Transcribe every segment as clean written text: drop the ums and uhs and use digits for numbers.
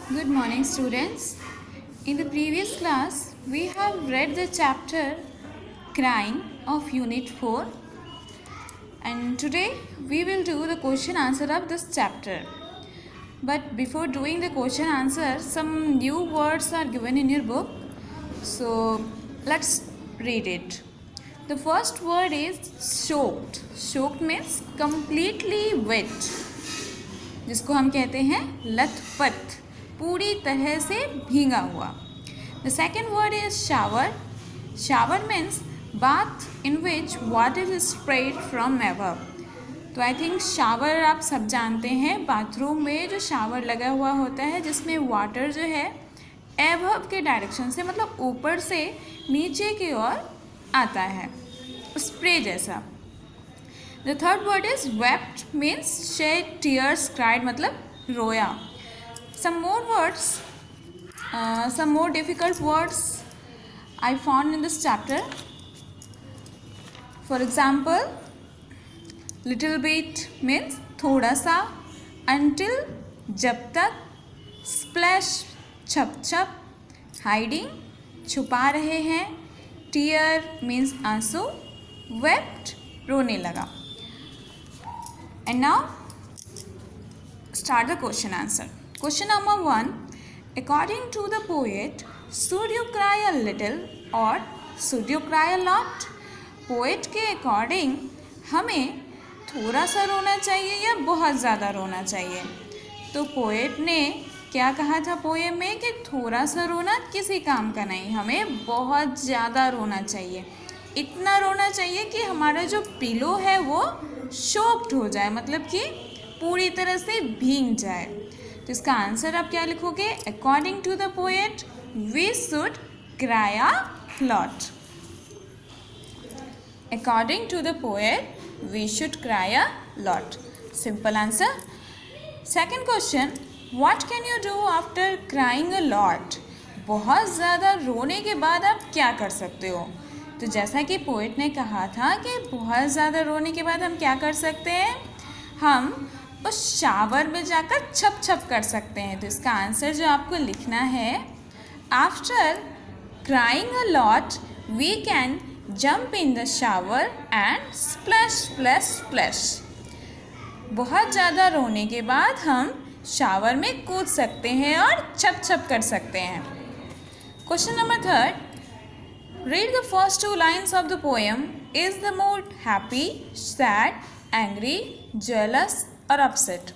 Good morning, students. In the previous class, we have read the chapter Crying of Unit 4, and today we will do the question answer of this chapter. But before doing the question answer, some new words are given in your book. So let's read it. The first word is soaked. Soaked means completely wet, जिसको हम कहते हैं लथपथ, पूरी तरह से भीगा हुआ. The second word is shower. Shower means bath in which water is spread from above. तो आई थिंक शावर आप सब जानते हैं, बाथरूम में जो शावर लगा हुआ होता है जिसमें वाटर जो है एबव के डायरेक्शन से, मतलब ऊपर से नीचे की ओर आता है, स्प्रे जैसा. The third word is wept means shed tears, cried मतलब रोया. Some more words, some more difficult words I found in this chapter. For example, little bit means थोड़ा सा, until जब तक, splash छप छप, hiding छुपा रहे हैं, tear means आंसू, wept रोने लगा. And now start the question answer. Question number 1. According to the poet, should you cry a little or should you cry a lot? Poet के according हमें थोड़ा सा रोना चाहिए या बहुत ज़्यादा रोना चाहिए? तो poet ने क्या कहा था पोएम में कि थोड़ा सा रोना किसी काम का नहीं, हमें बहुत ज़्यादा रोना चाहिए. इतना रोना चाहिए कि हमारा जो पिलो है वो शोक्ड हो जाए, मतलब कि पूरी तरह से भीग जाए. तो इसका आंसर आप क्या लिखोगे? According to the poet we should cry a lot. According to the poet we should cry a lot. Simple answer. Second question, what can you do after crying a lot? बहुत ज़्यादा रोने के बाद आप क्या कर सकते हो? तो जैसा कि पोएट ने कहा था कि बहुत ज़्यादा रोने के बाद हम क्या कर सकते हैं, हम उस शावर में जाकर छप छप कर सकते हैं. तो इसका आंसर जो आपको लिखना है, after crying a lot we can jump in the shower and splash splash splash. बहुत ज़्यादा रोने के बाद हम शावर में कूद सकते हैं और छप छप कर सकते हैं. Question number 3. Read the first two lines of the poem. Is the mood happy, sad, angry, jealous or upset?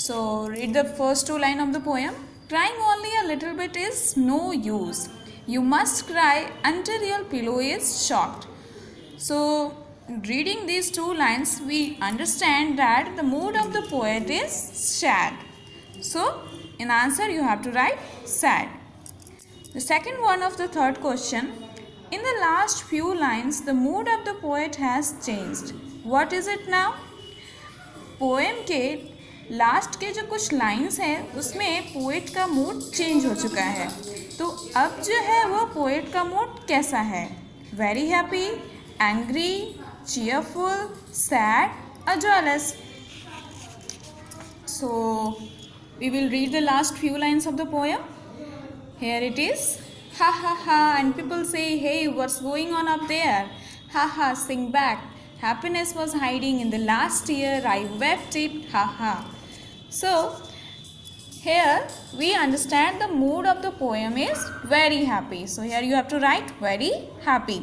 So read the first two lines of the poem. Crying only a little bit is no use. You must cry until your pillow is shocked. So reading these two lines we understand that the mood of the poet is sad. So in answer you have to write sad. The second one of the third question, in the last few lines the mood of the poet has changed. What is it now? Poem के last के जो कुछ lines हैं उसमें poet का mood change हो चुका है. तो अब जो है वो पोएट का मूड कैसा है? Very happy, angry, cheerful, sad or jealous? So we will read the last few lines of the poem. Here it is. Ha ha ha, and people say, hey, what's going on up there? Ha ha, sing back. Happiness was hiding in the last year. I wept it. Ha ha. So here we understand the mood of the poem is very happy. So here you have to write very happy.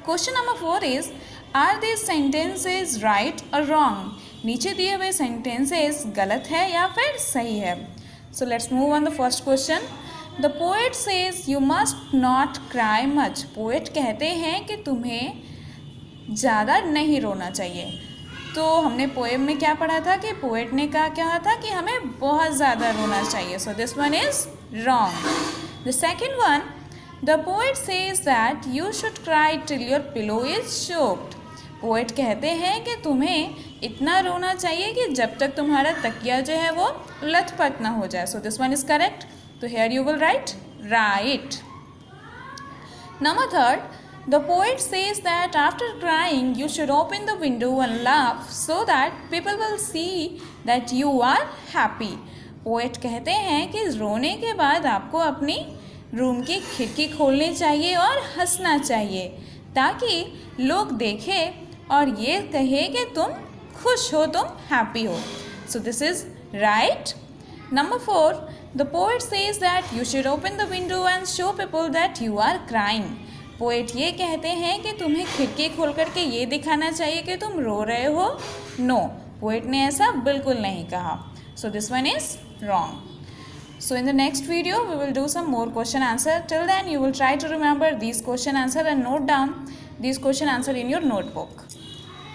Question number 4 is, are these sentences right or wrong? नीचे दिए हुए sentences गलत है या फिर सही है? So let's move on the first question. The poet says you must not cry much. Poet कहते हैं कि तुम्हें ज़्यादा नहीं रोना चाहिए. तो हमने पोएम में क्या पढ़ा था कि पोएट ने कहा था कि हमें बहुत ज़्यादा रोना चाहिए. So this one is wrong. The second one, the poet says that you should cry till your pillow is soaked. Poet कहते हैं कि तुम्हें इतना रोना चाहिए कि जब तक तुम्हारा तकिया जो है वो लथपथ ना हो जाए. So this one is correct. So here you will write right. Number 3, the poet says that after crying you should open the window and laugh so that people will see that you are happy. Poet कहते हैं कि रोने के बाद आपको अपनी room की खिड़की खोलनी चाहिए और हंसना चाहिए ताकि लोग देखें और ये कहे कि तुम खुश हो, तुम हैप्पी हो. So this is right. Number 4, the poet says that you should open the window and show people that you are crying. Poet ये कहते हैं कि तुम्हें खिड़की खोल करके ये दिखाना चाहिए कि तुम रो रहे हो. नो, पोएट ने ऐसा बिल्कुल नहीं कहा. So this one is wrong. So in the next video we will do some more question answer. Till then you will try to remember these question answer and note down these question answer in your notebook.